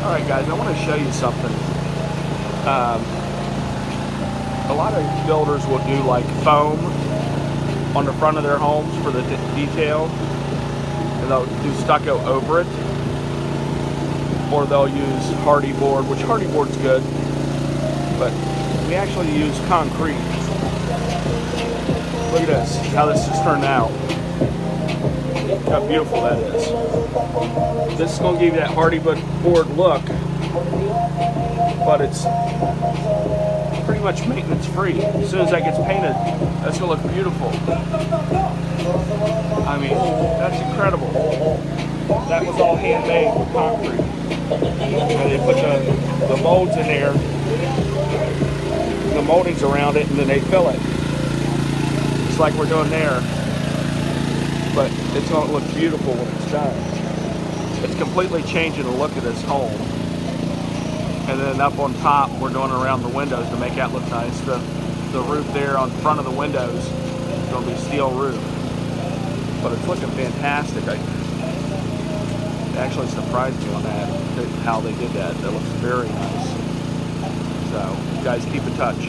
Alright guys, I want to show you something. A lot of builders will do like foam on the front of their homes for the detail, and they'll do stucco over it, or they'll use hardy board, which hardy board's good, but we actually use concrete. Look at this, how this has turned out. Look how beautiful that is. This is going to give you that hardy board look, but it's pretty much maintenance free. As soon as that gets painted, that's going to look beautiful. I mean, that's incredible. That was all handmade with concrete. And they put the molds in there, the moldings around it, and then they fill it. Just like we're doing there. But it's going to look beautiful when it's done. It's completely changing the look of this home. And then up on top, we're doing around the windows to make that look nice. The roof there on front of the windows is going to be steel roof. But it's looking fantastic. It actually surprised me on that, how they did that. That looks very nice. So, guys, keep in touch.